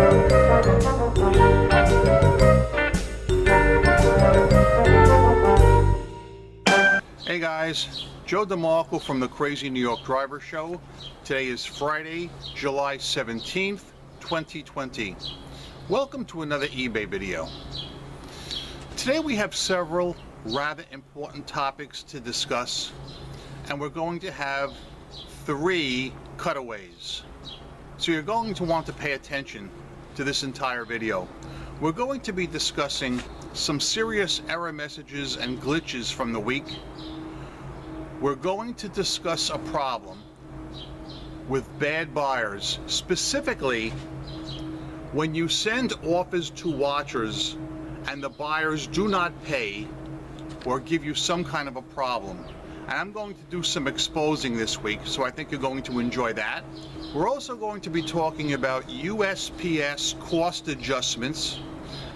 Hey guys, Joe DeMarco from the Crazy New York Driver Show. Today is Friday, July 17th, 2020. Welcome to another eBay video. Today we have several rather important topics to discuss, and we're going to have 3 cutaways. So you're going to want to pay attention to this entire video. We're going to be discussing some serious error messages and glitches from the week. We're going to discuss a problem with bad buyers, specifically when you send offers to watchers and the buyers do not pay or give you some kind of a problem. And I'm going to do some exposing this week, so I think you're going to enjoy that. We're also going to be talking about USPS cost adjustments,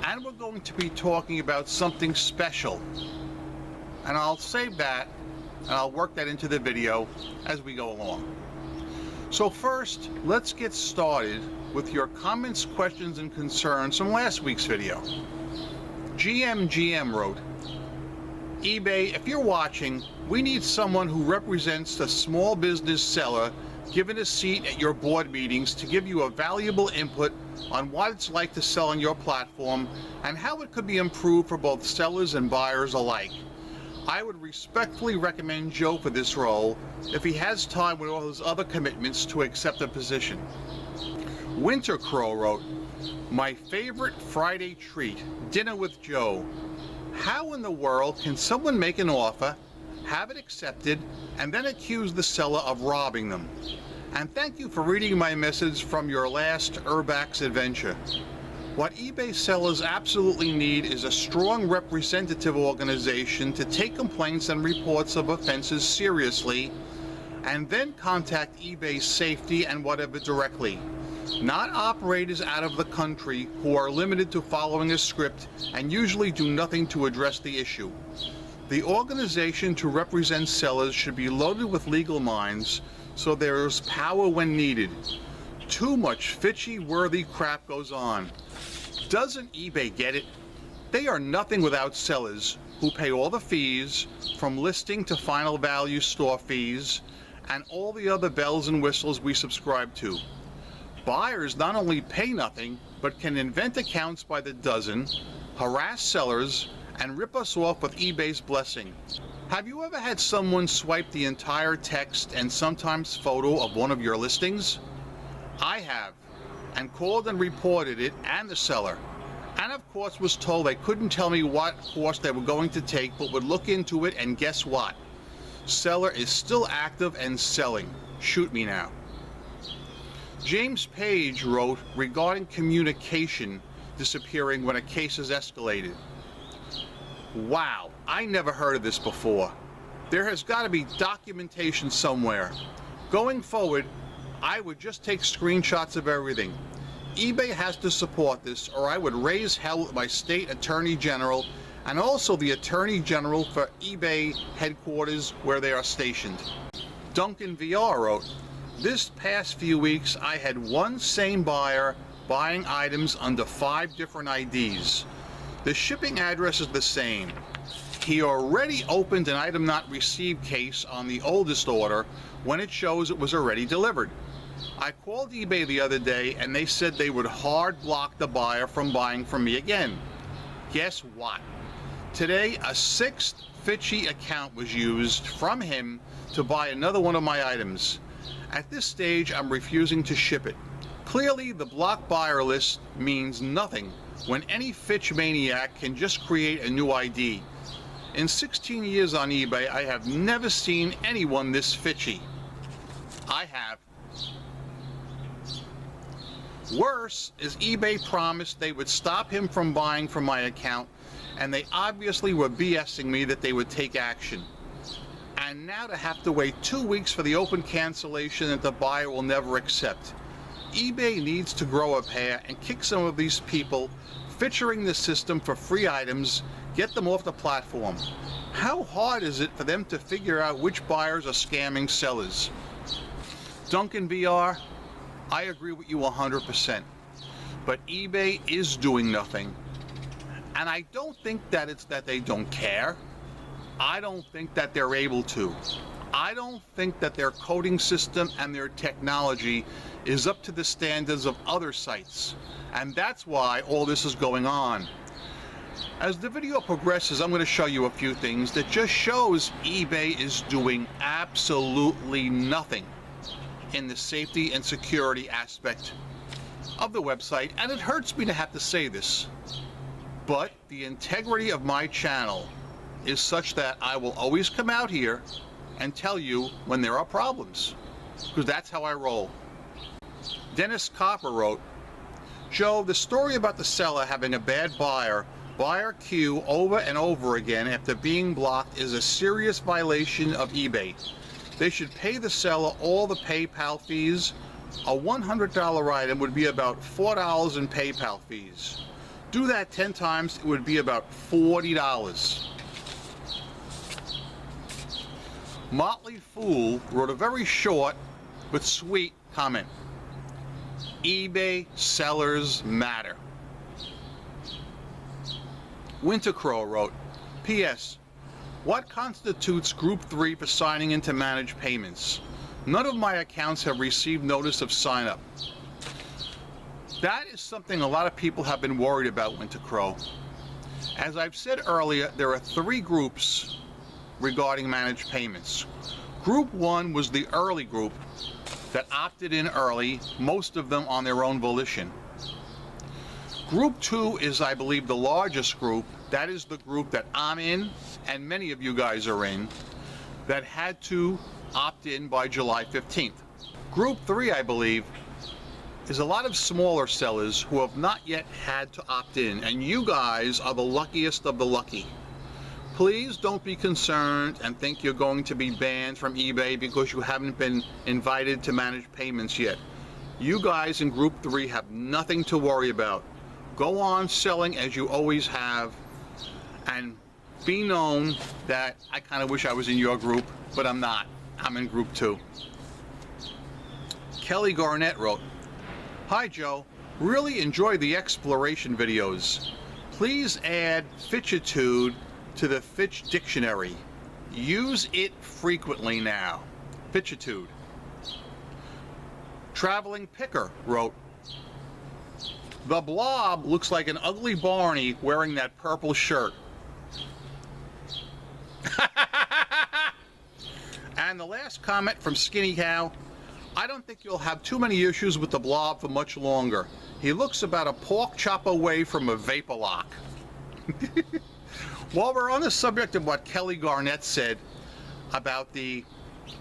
and we're going to be talking about something special. And I'll save that and I'll work that into the video as we go along. So first, let's get started with your comments, questions, and concerns from last week's video. GM wrote, eBay, if you're watching, we need someone who represents the small business seller given a seat at your board meetings to give you a valuable input on what it's like to sell on your platform and how it could be improved for both sellers and buyers alike. I would respectfully recommend Joe for this role if he has time with all his other commitments to accept the position. Winter Crow wrote, my favorite Friday treat, dinner with Joe. How in the world can someone make an offer, have it accepted, and then accuse the seller of robbing them? And thank you for reading my message from your last Urbax adventure. What eBay sellers absolutely need is a strong representative organization to take complaints and reports of offenses seriously and then contact eBay's safety and whatever directly. Not operators out of the country who are limited to following a script and usually do nothing to address the issue. The organization to represent sellers should be loaded with legal minds so there is power when needed. Too much fitchy-worthy crap goes on. Doesn't eBay get it? They are nothing without sellers who pay all the fees, from listing to final value store fees, and all the other bells and whistles we subscribe to. Buyers not only pay nothing, but can invent accounts by the dozen, harass sellers, and rip us off with eBay's blessing. Have you ever had someone swipe the entire text and sometimes photo of one of your listings? I have, and called and reported it and the seller, and of course was told they couldn't tell me what course they were going to take, but would look into it, and guess what? Seller is still active and selling. Shoot me now. James Page wrote regarding communication disappearing when a case is escalated. Wow, I never heard of this before. There has got to be documentation somewhere. Going forward, I would just take screenshots of everything. eBay has to support this, or I would raise hell with my state attorney general and also the attorney general for eBay headquarters where they are stationed. Duncan VR wrote, this past few weeks I had one same buyer buying items under 5 different IDs. The shipping address is the same. He already opened an item not received case on the oldest order when it shows it was already delivered. I called eBay the other day and they said they would hard block the buyer from buying from me again. Guess what? Today a 6th fitchy account was used from him to buy another one of my items. At this stage I'm refusing to ship it. Clearly the block buyer list means nothing when any fitch maniac can just create a new ID. In 16 years on eBay, I have never seen anyone this fitchy. I have. Worse is eBay promised they would stop him from buying from my account, and they obviously were BSing me that they would take action. And now to have to wait 2 weeks for the open cancellation that the buyer will never accept. eBay needs to grow a pair and kick some of these people featuring the system for free items, get them off the platform. How hard is it for them to figure out which buyers are scamming sellers? Duncan VR, I agree with you 100%. but eBay is doing nothing. And I don't think that it's that they don't care. I don't think that they're able to. I don't think that their coding system and their technology is up to the standards of other sites. And that's why all this is going on. As the video progresses, I'm going to show you a few things that just shows eBay is doing absolutely nothing in the safety and security aspect of the website. And it hurts me to have to say this, but the integrity of my channel is such that I will always come out here and tell you when there are problems, because that's how I roll. Dennis Copper wrote, Joe, the story about the seller having a bad buyer queue over and over again after being blocked is a serious violation of eBay. They should pay the seller all the PayPal fees. A $100 item would be about $4 in PayPal fees. Do that 10 times, it would be about $40. Motley Fool wrote a very short but sweet comment. eBay sellers matter. Winter Crow wrote, P.S. What constitutes Group 3 for signing in to manage payments? None of my accounts have received notice of sign up. That is something a lot of people have been worried about, Winter Crow. As I've said earlier, there are 3 groups regarding managed payments. Group 1 was the early group that opted in early, most of them on their own volition. Group 2 is, I believe, the largest group. That is the group that I'm in, and many of you guys are in, that had to opt in by July 15th. Group 3, I believe, is a lot of smaller sellers who have not yet had to opt in, and you guys are the luckiest of the lucky. Please don't be concerned and think you're going to be banned from eBay because you haven't been invited to manage payments yet. You guys in Group 3 have nothing to worry about. Go on selling as you always have, and be known that I kind of wish I was in your group, but I'm not. I'm in Group 2. Kelly Garnett wrote, Hi Joe, really enjoy the exploration videos. Please add fitchitude to the Fitch dictionary. Use it frequently now. Fitchitude. Traveling Picker wrote, The Blob looks like an ugly Barney wearing that purple shirt. And the last comment from Skinny Cow, I don't think you'll have too many issues with the Blob for much longer. He looks about a pork chop away from a vapor lock. While we're on the subject of what Kelly Garnett said about the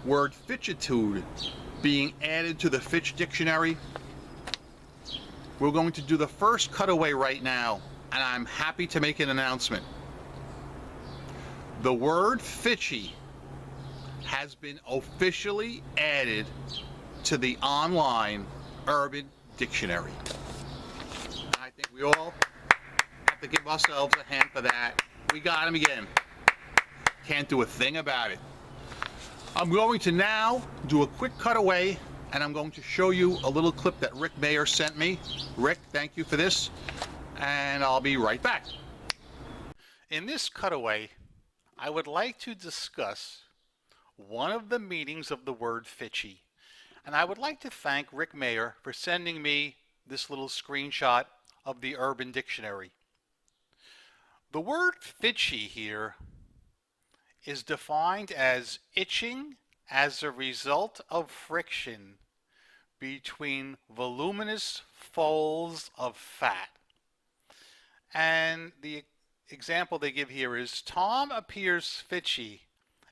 word fitchitude being added to the Fitch dictionary, we're going to do the first cutaway right now, and I'm happy to make an announcement. The word fitchy has been officially added to the online Urban Dictionary. I think we all have to give ourselves a hand for that. We got him again. Can't do a thing about it. I'm going to now do a quick cutaway, and I'm going to show you a little clip that Rick Mayer sent me. Rick, thank you for this, and I'll be right back. In this cutaway, I would like to discuss one of the meanings of the word fitchy. And I would like to thank Rick Mayer for sending me this little screenshot of the Urban Dictionary. The word fitchy here is defined as itching as a result of friction between voluminous folds of fat. And the example they give here is, Tom appears fitchy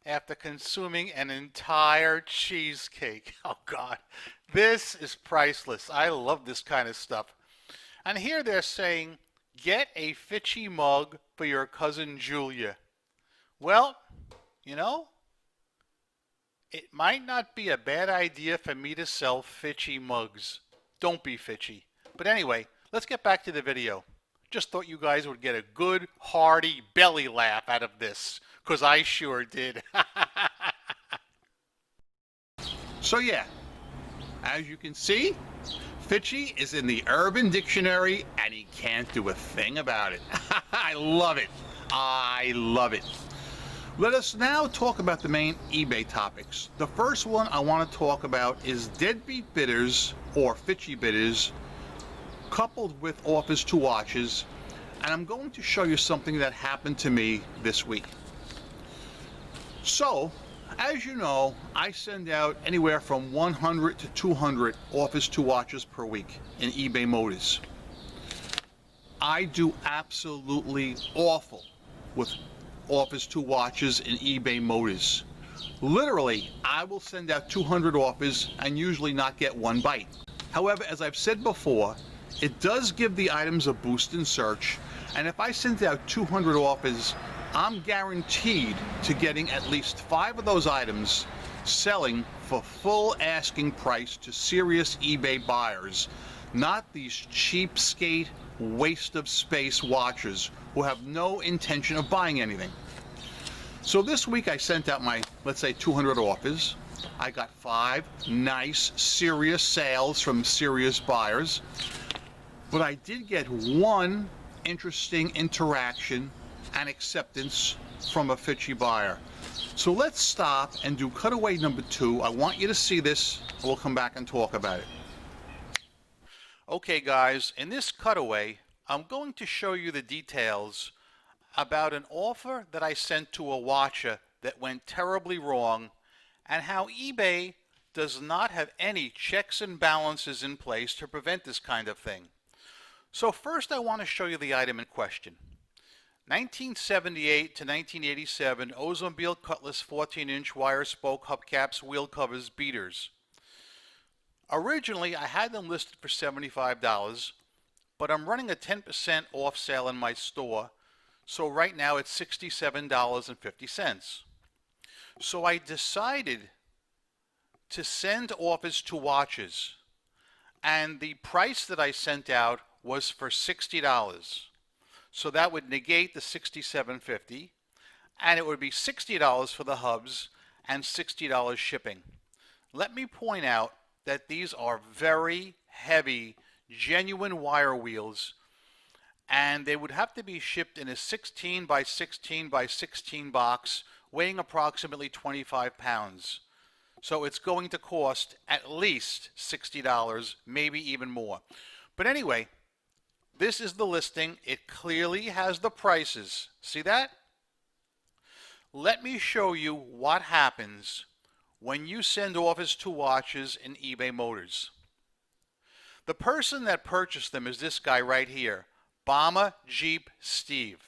after consuming an entire cheesecake. Oh God, this is priceless. I love this kind of stuff. And here they're saying, get a fitchy mug for your cousin Julia. Well, you know, it might not be a bad idea for me to sell fitchy mugs. Don't be fitchy. But anyway, let's get back to the video. Just thought you guys would get a good, hearty belly laugh out of this, because I sure did. So yeah, as you can see, Fitchy is in the Urban Dictionary, and he can't do a thing about it. I love it. I love it. Let us now talk about the main eBay topics. The first one I want to talk about is deadbeat bidders, or fitchy bidders, coupled with offers to watches, and I'm going to show you something that happened to me this week. So, as you know, I send out anywhere from 100 to 200 offers to watches per week in eBay Motors. I do absolutely awful with offers to watches in eBay Motors. Literally, I will send out 200 offers and usually not get one bite. However, as I've said before, it does give the items a boost in search, and if I send out 200 offers, I'm guaranteed to getting at least 5 of those items selling for full asking price to serious eBay buyers, not these cheapskate, waste of space watchers who have no intention of buying anything. So this week I sent out my, let's say, 200 offers. I got 5 nice, serious sales from serious buyers, but I did get one interesting interaction and acceptance from a fitchy buyer. So let's stop and do cutaway number 2. I want you to see this, and we'll come back and talk about it. Okay guys, in this cutaway, I'm going to show you the details about an offer that I sent to a watcher that went terribly wrong, and how eBay does not have any checks and balances in place to prevent this kind of thing. So first I want to show you the item in question. 1978 to 1987 Oldsmobile Cutlass 14-inch wire spoke hubcaps, wheel covers, beaters. Originally I had them listed for $75, but I'm running a 10% off sale in my store, so right now it's $67.50. So I decided to send offers to watches, and the price that I sent out was for $60. So that would negate the $67.50, and it would be $60 for the hubs and $60 shipping. Let me point out that these are very heavy, genuine wire wheels, and they would have to be shipped in a 16 by 16 by 16 box, weighing approximately 25 pounds. So it's going to cost at least $60, maybe even more. But anyway, this is the listing. It clearly has the prices. See that? Let me show you what happens when you send offers to watches in eBay Motors. The person that purchased them is this guy right here, Bomber Jeep Steve.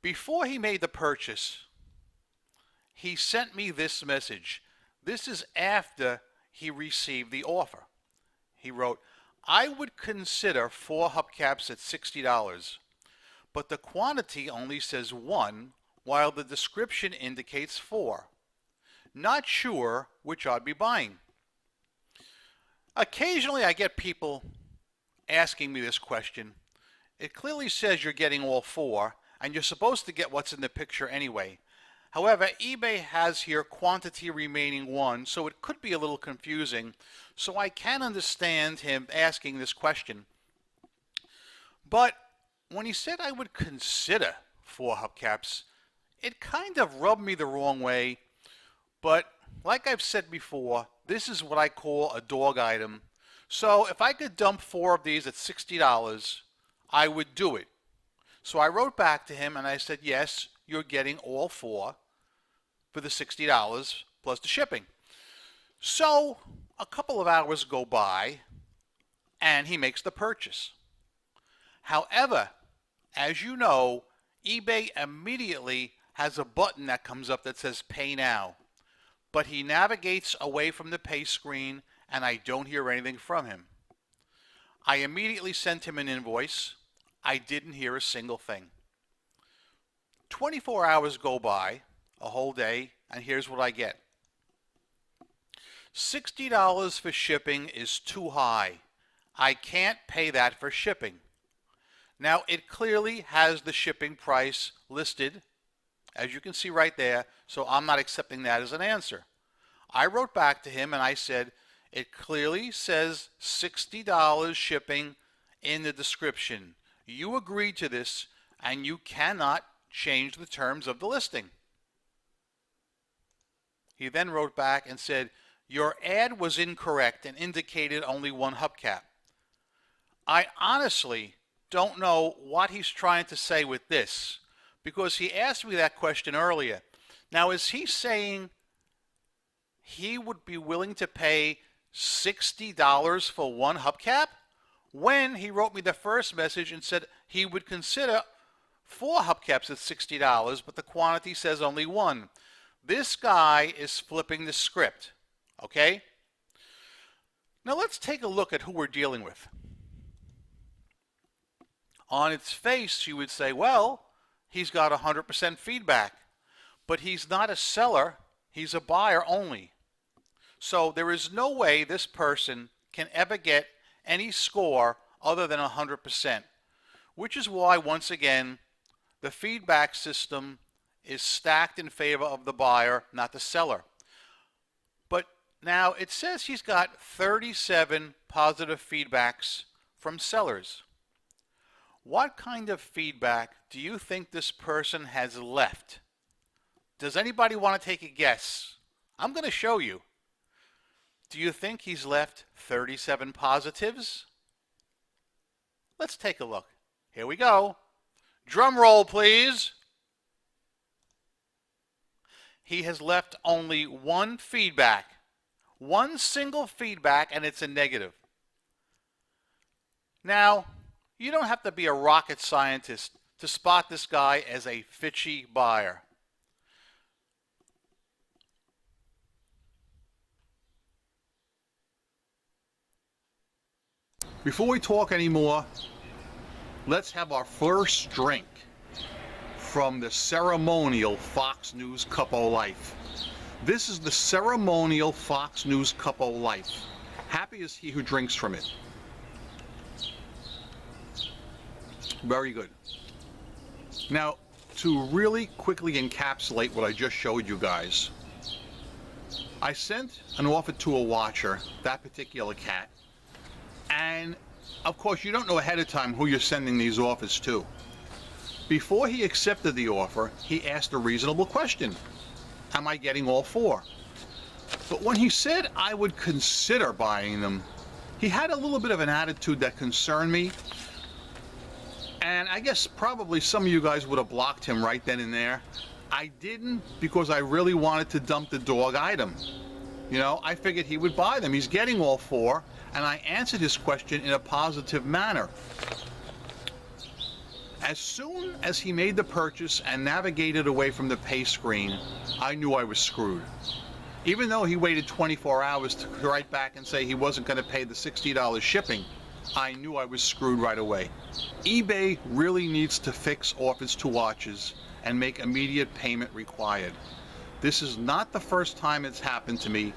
Before he made the purchase, he sent me this message. This is after he received the offer. He wrote, I would consider 4 hubcaps at $60, but the quantity only says 1, while the description indicates 4. Not sure which I'd be buying. Occasionally I get people asking me this question. It clearly says you're getting all 4, and you're supposed to get what's in the picture anyway. However, eBay has here quantity remaining 1, so it could be a little confusing. So I can understand him asking this question. But when he said I would consider 4 hubcaps, it kind of rubbed me the wrong way. But like I've said before, this is what I call a dog item. So if I could dump 4 of these at $60, I would do it. So I wrote back to him and I said, yes, you're getting all 4 for the $60 plus the shipping. So a couple of hours go by and he makes the purchase. However, as you know, eBay immediately has a button that comes up that says pay now. But he navigates away from the pay screen and I don't hear anything from him. I immediately sent him an invoice. I didn't hear a single thing. 24 hours go by, a whole day, and here's what I get. $60 for shipping is too high. I can't pay that for shipping. Now it clearly has the shipping price listed, as you can see right there, so I'm not accepting that as an answer. I wrote back to him and I said, It clearly says $60 shipping in the description. You agreed to this, and you cannot change the terms of the listing. He then wrote back and said, your ad was incorrect and indicated only one hubcap. I honestly don't know what he's trying to say with this, because he asked me that question earlier. Now, is he saying he would be willing to pay $60 for one hubcap, when he wrote me the first message and said he would consider 4 hubcaps at $60, but the quantity says only 1? This guy is flipping the script, okay? Now let's take a look at who we're dealing with. On its face, you would say, well, he's got 100% feedback, but he's not a seller, he's a buyer only. So there is no way this person can ever get any score other than 100%, which is why, once again, the feedback system is stacked in favor of the buyer, not the seller. But now it says he's got 37 positive feedbacks from sellers. What kind of feedback do you think this person has left? Does anybody want to take a guess? I'm going to show you. Do you think he's left 37 positives? Let's take a look. Here we go. Drum roll, please. He has left only 1 feedback. 1 single feedback, and it's a negative. Now, you don't have to be a rocket scientist to spot this guy as a fitchy buyer. Before we talk anymore, let's have our first drink from the ceremonial Fox News Cup O' Life. This is the ceremonial Fox News Cup O' Life. Happy is he who drinks from it. Very good. Now, to really quickly encapsulate what I just showed you guys, I sent an offer to a watcher, that particular cat, and of course you don't know ahead of time who you're sending these offers to. Before he accepted the offer, he asked a reasonable question. Am I getting all 4? But when he said I would consider buying them, he had a little bit of an attitude that concerned me. And I guess probably some of you guys would have blocked him right then and there. I didn't, because I really wanted to dump the dog item. You know, I figured he would buy them. He's getting all 4, and I answered his question in a positive manner. As soon as he made the purchase and navigated away from the pay screen, I knew I was screwed. Even though he waited 24 hours to write back and say he wasn't going to pay the $60 shipping, I knew I was screwed right away. eBay really needs to fix offers to watches and make immediate payment required. This is not the first time it's happened to me.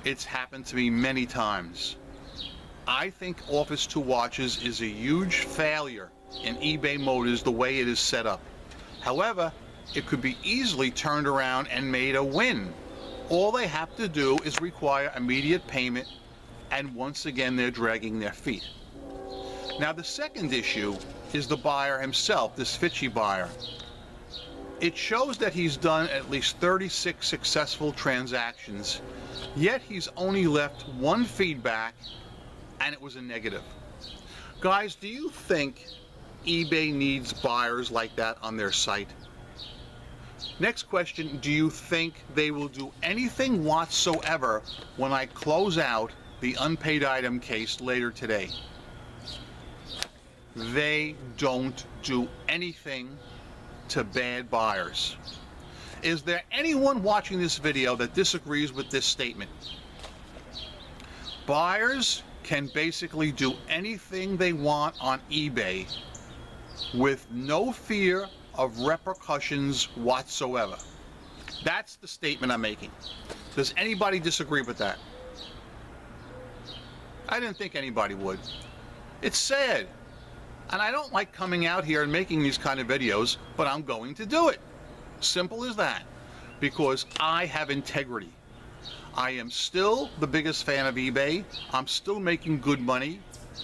It's happened to me many times. I think offers to watches is a huge failure in eBay Motors the way it is set up. However, it could be easily turned around and made a win. All they have to do is require immediate payment, and once again they're dragging their feet. Now the second issue is the buyer himself, this fitchy buyer. It shows that he's done at least 36 successful transactions, yet he's only left 1 feedback, and it was a negative. Guys, do you think eBay needs buyers like that on their site? Next question, do you think they will do anything whatsoever when I close out the unpaid item case later today? They don't do anything to bad buyers. Is there anyone watching this video that disagrees with this statement? Buyers can basically do anything they want on eBay with no fear of repercussions whatsoever. That's the statement I'm making. Does anybody disagree with that? I didn't think anybody would. It's sad. And I don't like coming out here and making these kind of videos, but I'm going to do it. Simple as that. Because I have integrity. I am still the biggest fan of eBay. I'm still making good money.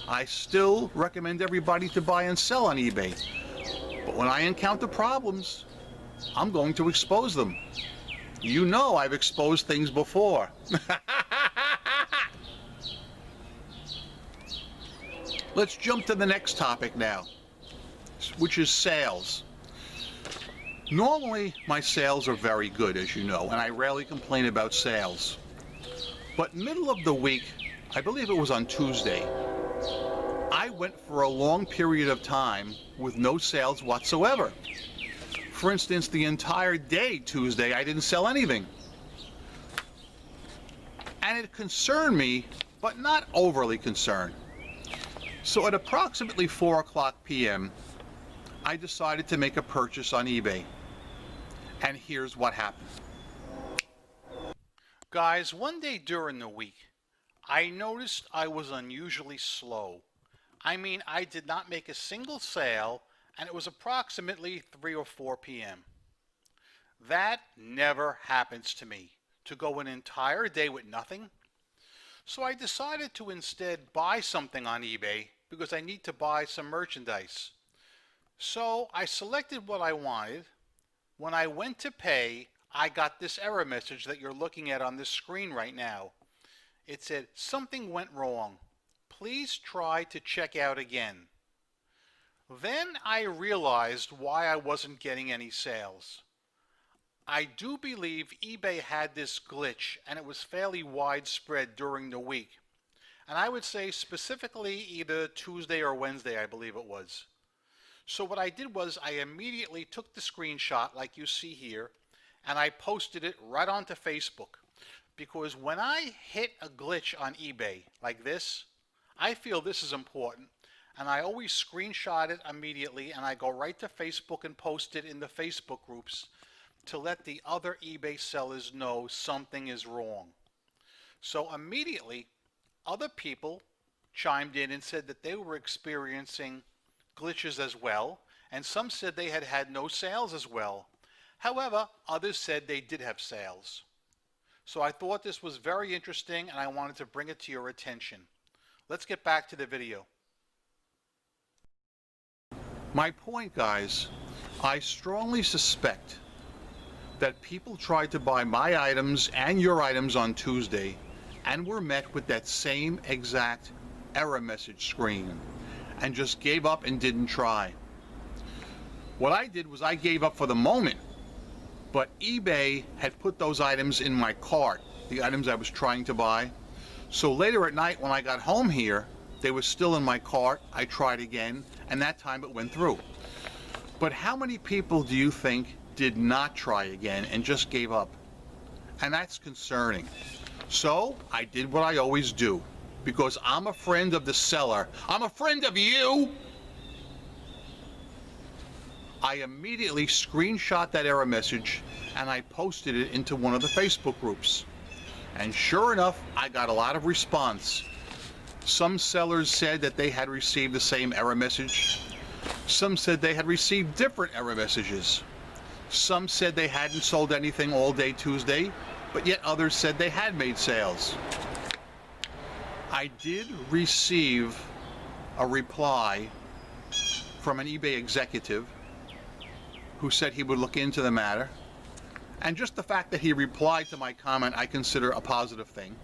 I still recommend everybody to buy and sell on eBay. But when I encounter problems, I'm going to expose them. You know I've exposed things before. Let's jump to the next topic now, which is sales. Normally, my sales are very good, as you know, and I rarely complain about sales. But middle of the week, I believe it was on Tuesday, I went for a long period of time with no sales whatsoever. For instance, the entire day Tuesday, I didn't sell anything. And it concerned me, but not overly concerned. So at approximately 4 o'clock p.m., I decided to make a purchase on eBay. And here's what happened. Guys, one day during the week, I noticed I was unusually slow. I mean, I did not make a single sale, and it was approximately 3 or 4 p.m. That never happens to me, to go an entire day with nothing. So I decided to instead buy something on eBay because I need to buy some merchandise. So I selected what I wanted. When I went to pay, I got this error message that you're looking at on this screen right now. It said, "Something went wrong. Please try to check out again." Then I realized why I wasn't getting any sales. I do believe eBay had this glitch, and it was fairly widespread during the week. And I would say specifically either Tuesday or Wednesday, I believe it was. So what I did was I immediately took the screenshot like you see here, and I posted it right onto Facebook. Because when I hit a glitch on eBay like this, I feel this is important. And I always screenshot it immediately, and I go right to Facebook and post it in the Facebook groups to let the other eBay sellers know something is wrong. So immediately, other people chimed in and said that they were experiencing glitches as well, and some said they had had no sales as well. However, others said they did have sales. So I thought this was very interesting, and I wanted to bring it to your attention. Let's get back to the video. My point, guys, I strongly suspect that people tried to buy my items and your items on Tuesday and were met with that same exact error message screen and just gave up and didn't try. What I did was I gave up for the moment, but eBay had put those items in my cart, the items I was trying to buy. So later at night when I got home here, they were still in my cart. I tried again, and that time it went through. But how many people do you think did not try again and just gave up? And that's concerning. So I did what I always do, because I'm a friend of the seller. I'm a friend of you. I immediately screenshot that error message and I posted it into one of the Facebook groups. And sure enough, I got a lot of response. Some sellers said that they had received the same error message. Some said they had received different error messages. Some said they hadn't sold anything all day Tuesday, but yet others said they had made sales. I did receive a reply from an eBay executive who said he would look into the matter. And just the fact that he replied to my comment, I consider a positive thing.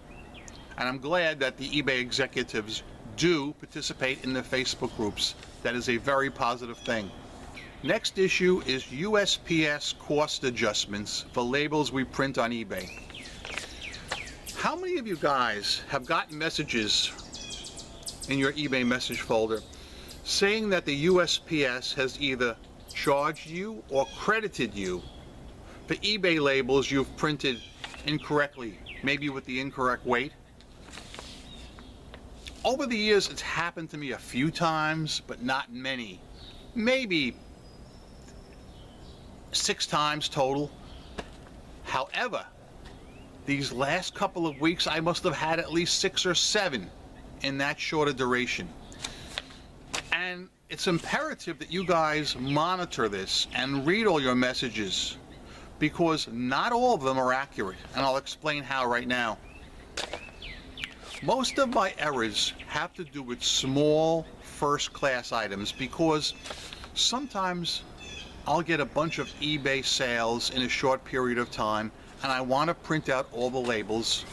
And I'm glad that the eBay executives do participate in the Facebook groups. That is a very positive thing. Next issue is USPS cost adjustments for labels we print on eBay. How many of you guys have gotten messages in your eBay message folder saying that the USPS has either charged you or credited you for eBay labels you've printed incorrectly, maybe with the incorrect weight? Over the years, it's happened to me a few times, but not many. Maybe 6 times total. However, these last couple of weeks, I must have had at least 6 or 7 in that short a duration. And it's imperative that you guys monitor this and read all your messages, because not all of them are accurate, and I'll explain how right now. Most of my errors have to do with small first-class items because sometimes I'll get a bunch of eBay sales in a short period of time and I want to print out all the labels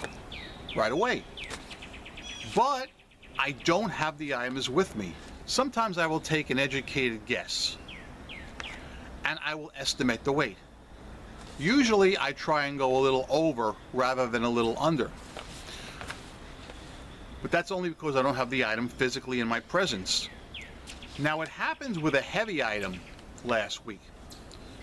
right away. But I don't have the items with me. Sometimes I will take an educated guess and I will estimate the weight. Usually I try and go a little over rather than a little under. But that's only because I don't have the item physically in my presence. Now it happens with a heavy item last week.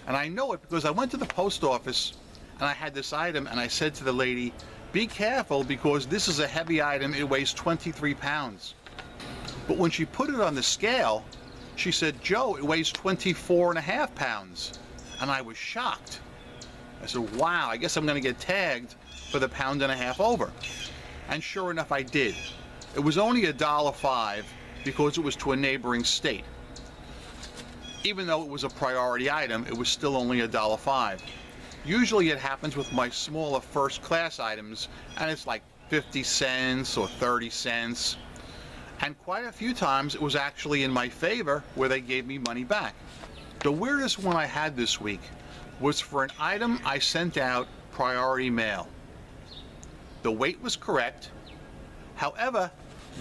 And I know it because I went to the post office and I had this item and I said to the lady, be careful because this is a heavy item, it weighs 23 pounds. But when she put it on the scale, she said, Joe, it weighs 24.5 pounds. And I was shocked. I said, wow, I guess I'm gonna get tagged for the 1.5 pounds over. And sure enough, I did. It was only $1.05 because it was to a neighboring state. Even though it was a priority item, it was still only $1.05. Usually it happens with my smaller first-class items, and it's like 50 cents or 30 cents. And quite a few times it was actually in my favor where they gave me money back. The weirdest one I had this week was for an item I sent out priority mail. The weight was correct. However,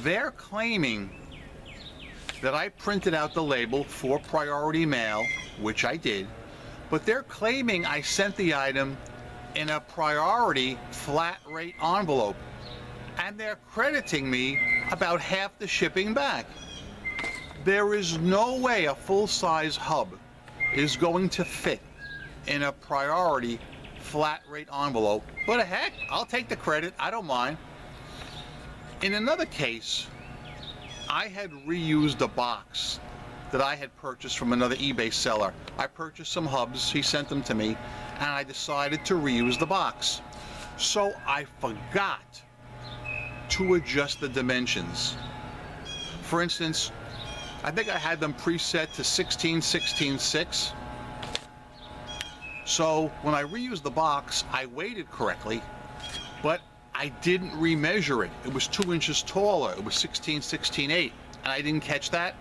they're claiming that I printed out the label for priority mail, which I did, but they're claiming I sent the item in a priority flat rate envelope, and they're crediting me about half the shipping back. There is no way a full-size hub is going to fit in a priority flat rate envelope, but heck, I'll take the credit, I don't mind. In another case, I had reused a box that I had purchased from another eBay seller. I purchased some hubs, he sent them to me, and I decided to reuse the box. So I forgot to adjust the dimensions. For instance, I think I had them preset to 16/16/6. So when I reused the box, I weighed it correctly, but I didn't remeasure it. It was 2 inches taller. It was 16/16/8, and I didn't catch that.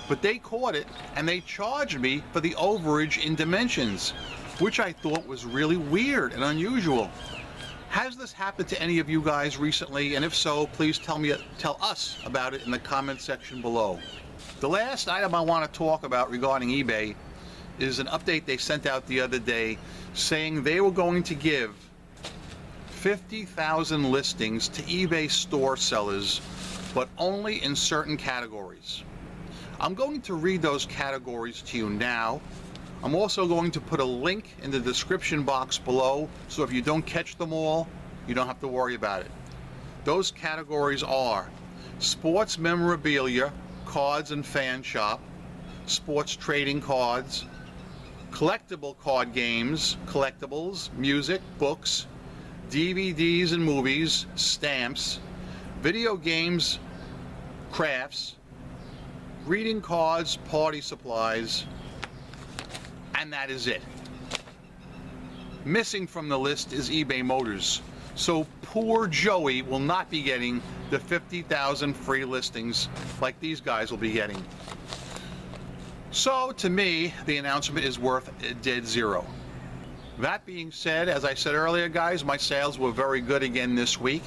But they caught it, and they charged me for the overage in dimensions, which I thought was really weird and unusual. Has this happened to any of you guys recently? And if so, please tell us about it in the comment section below. The last item I want to talk about regarding eBay is an update they sent out the other day saying they were going to give 50,000 listings to eBay store sellers, but only in certain categories. I'm going to read those categories to you now. I'm also going to put a link in the description box below, so if you don't catch them all, you don't have to worry about it. Those categories are sports memorabilia, cards and fan shop, sports trading cards, collectible card games, collectibles, music, books, DVDs and movies, stamps, video games, crafts, greeting cards, party supplies, and that is it. Missing from the list is eBay Motors. So poor Joey will not be getting the 50,000 free listings like these guys will be getting. So to me, the announcement is worth a dead zero. That being said, as I said earlier, guys, my sales were very good again this week,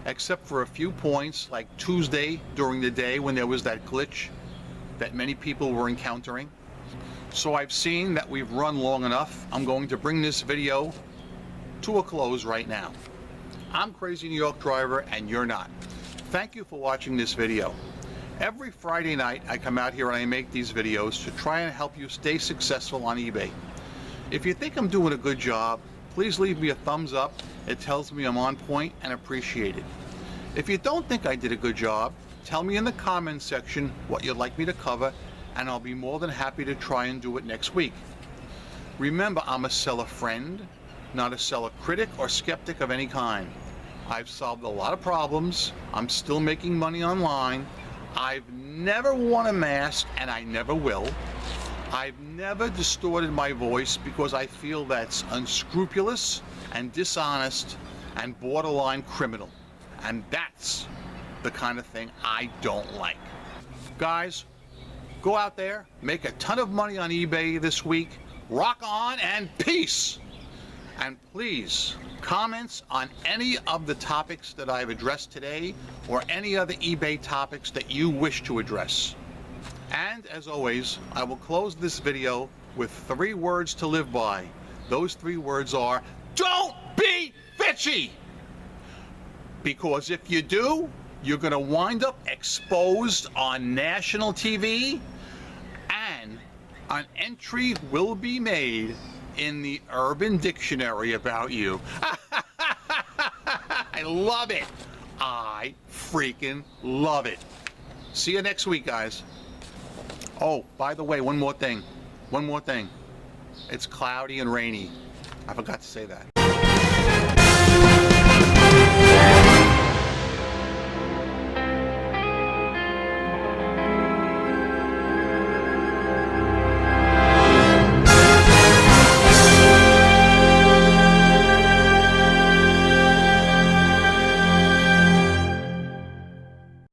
except for a few points like Tuesday during the day when there was that glitch that many people were encountering. So I've seen that we've run long enough. I'm going to bring this video to a close right now. I'm Crazy New York Driver and you're not. Thank you for watching this video. Every Friday night I come out here and I make these videos to try and help you stay successful on eBay. If you think I'm doing a good job, please leave me a thumbs up. It tells me I'm on point and appreciated. If you don't think I did a good job, tell me in the comments section what you'd like me to cover, and I'll be more than happy to try and do it next week. Remember, I'm a seller friend, not a seller critic or skeptic of any kind. I've solved a lot of problems. I'm still making money online. I've never worn a mask, and I never will. I've never distorted my voice because I feel that's unscrupulous and dishonest and borderline criminal. And that's the kind of thing I don't like. Guys, go out there, make a ton of money on eBay this week. Rock on and peace! And please, comments on any of the topics that I've addressed today or any other eBay topics that you wish to address. And as always, I will close this video with 3 words to live by. Those 3 words are, don't be fitchy! Because if you do, you're going to wind up exposed on national TV, and an entry will be made in the Urban Dictionary about you. I love it. I freaking love it. See you next week, guys. Oh, by the way, one more thing. It's cloudy and rainy. I forgot to say that.